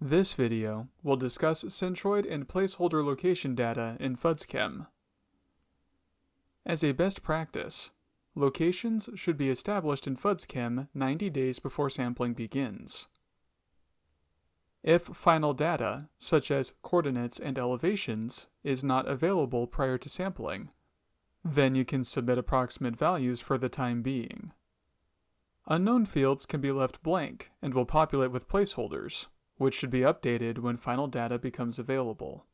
This video will discuss centroid and placeholder location data in FUDSChem. As a best practice, locations should be established in FUDSChem 90 days before sampling begins. If final data, such as coordinates and elevations, is not available prior to sampling, then you can submit approximate values for the time being. Unknown fields can be left blank and will populate with placeholders, which should be updated when final data becomes available.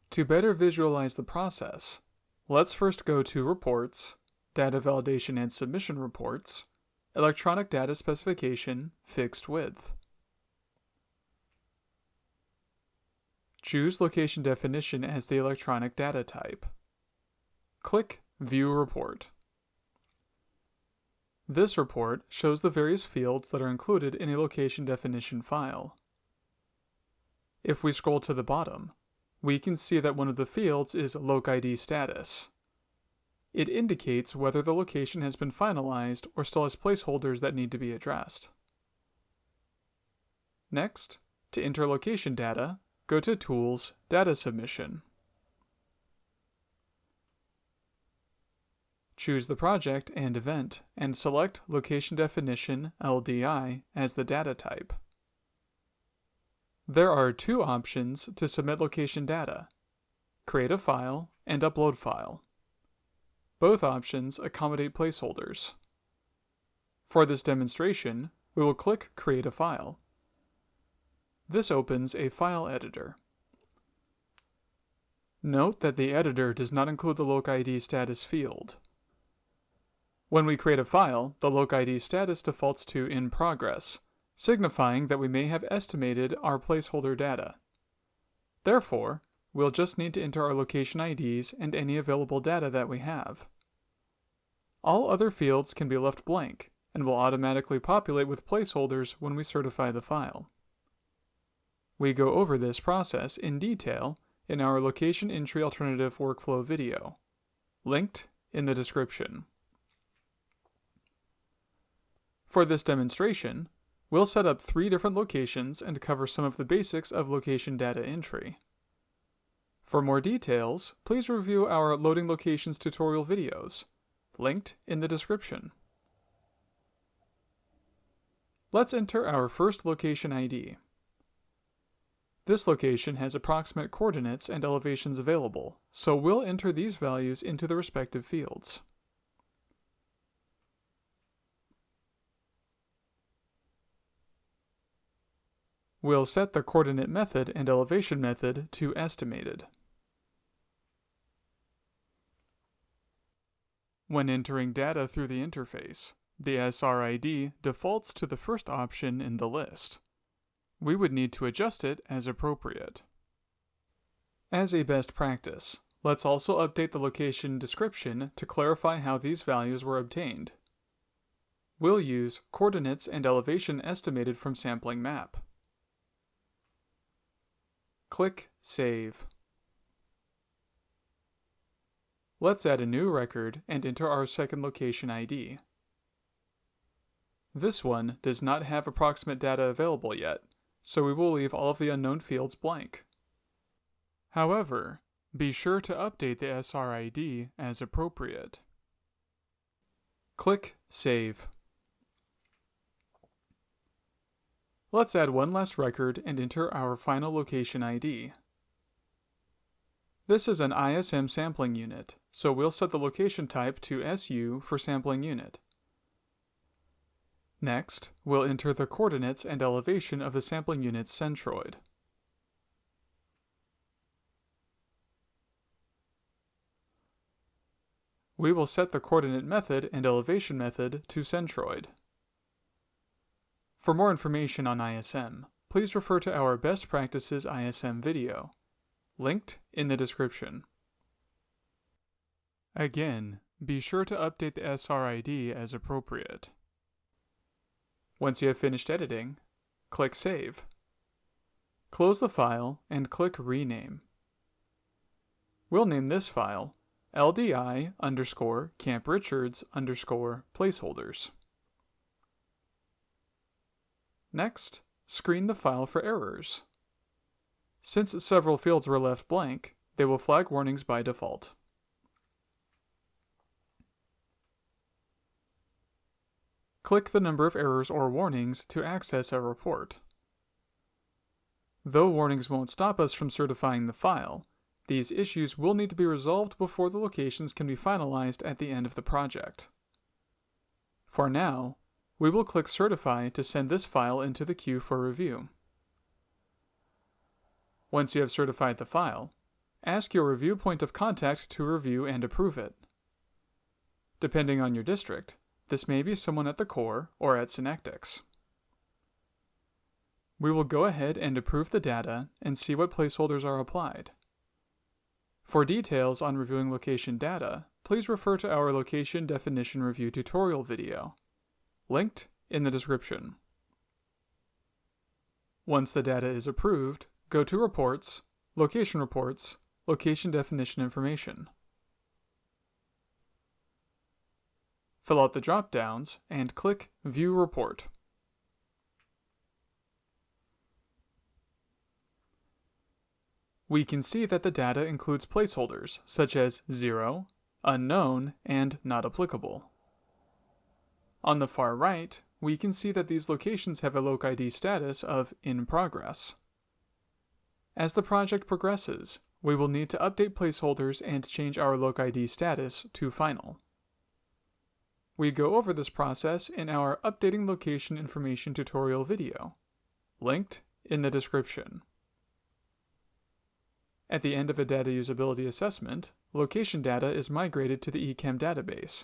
To better visualize the process, let's first go to Reports, Data Validation and Submission Reports, Electronic Data Specification, Fixed Width. Choose Location Definition as the electronic data type. Click View Report. This report shows the various fields that are included in a location definition file. If we scroll to the bottom, we can see that one of the fields is LocID status. It indicates whether the location has been finalized or still has placeholders that need to be addressed. Next, to enter location data, go to Tools, Data Submission. Choose the project and event, and select Location Definition (LDI) as the data type. There are two options to submit location data: Create a file and Upload file. Both options accommodate placeholders. For this demonstration, we will click Create a file. This opens a file editor. Note that the editor does not include the LocID status field. When we create a file, the LocID status defaults to In Progress, signifying that we may have estimated our placeholder data. Therefore, we'll just need to enter our location IDs and any available data that we have. All other fields can be left blank and will automatically populate with placeholders when we certify the file. We go over this process in detail in our location entry alternative workflow video, linked in the description. For this demonstration, we'll set up 3 different locations and cover some of the basics of location data entry. For more details, please review our Loading Locations tutorial videos, linked in the description. Let's enter our first location ID. This location has approximate coordinates and elevations available, so we'll enter these values into the respective fields. We'll set the coordinate method and elevation method to estimated. When entering data through the interface, the SRID defaults to the first option in the list. We would need to adjust it as appropriate. As a best practice, let's also update the location description to clarify how these values were obtained. We'll use coordinates and elevation estimated from sampling map. Click Save. Let's add a new record and enter our second location ID. This one does not have approximate data available yet, so we will leave all of the unknown fields blank. However, be sure to update the SRID as appropriate. Click Save. Let's add one last record and enter our final location ID. This is an ISM sampling unit, so we'll set the location type to SU for sampling unit. Next, we'll enter the coordinates and elevation of the sampling unit's centroid. We will set the coordinate method and elevation method to centroid. For more information on ISM, please refer to our Best Practices ISM video, linked in the description. Again, be sure to update the SRID as appropriate. Once you have finished editing, click Save. Close the file and click Rename. We'll name this file LDI_CampRichards_placeholders. Next, screen the file for errors. Since several fields were left blank, they will flag warnings by default. Click the number of errors or warnings to access a report. Though warnings won't stop us from certifying the file, these issues will need to be resolved before the locations can be finalized at the end of the project. For now, we will click Certify to send this file into the queue for review. Once you have certified the file, ask your review point of contact to review and approve it. Depending on your district, this may be someone at the Corps or at Synectics. We will go ahead and approve the data and see what placeholders are applied. For details on reviewing location data, please refer to our Location Definition Review tutorial video, linked in the description. Once the data is approved, go to Reports, Location Definition Information. Fill out the drop-downs and click View Report. We can see that the data includes placeholders such as 0, unknown, and not applicable. On the far right, we can see that these locations have a LocID status of in progress. As the project progresses, we will need to update placeholders and change our LocID status to final. We go over this process in our Updating Location Information tutorial video, linked in the description. At the end of a data usability assessment, location data is migrated to the FUDSChem database,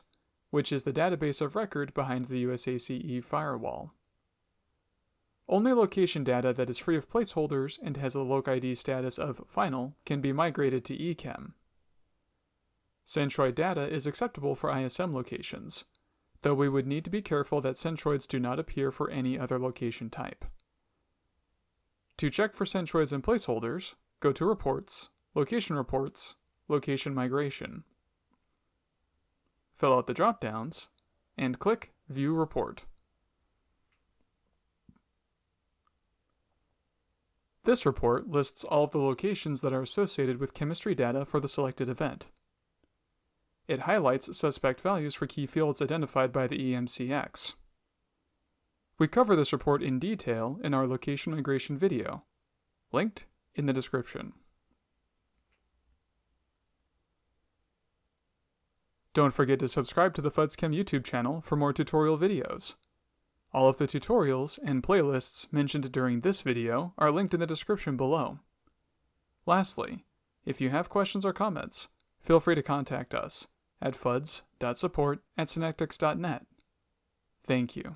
which is the database of record behind the USACE firewall. Only location data that is free of placeholders and has a LocID status of final can be migrated to FUDSChem. Centroid data is acceptable for ISM locations, though we would need to be careful that centroids do not appear for any other location type. To check for centroids and placeholders, go to Reports, Location Migration. Fill out the drop-downs, and click View Report. This report lists all of the locations that are associated with chemistry data for the selected event. It highlights suspect values for key fields identified by the EMCX. We cover this report in detail in our location migration video, linked in the description. Don't forget to subscribe to the FUDSChem YouTube channel for more tutorial videos. All of the tutorials and playlists mentioned during this video are linked in the description below. Lastly, if you have questions or comments, feel free to contact us at fuds.support@synectics.net. Thank you.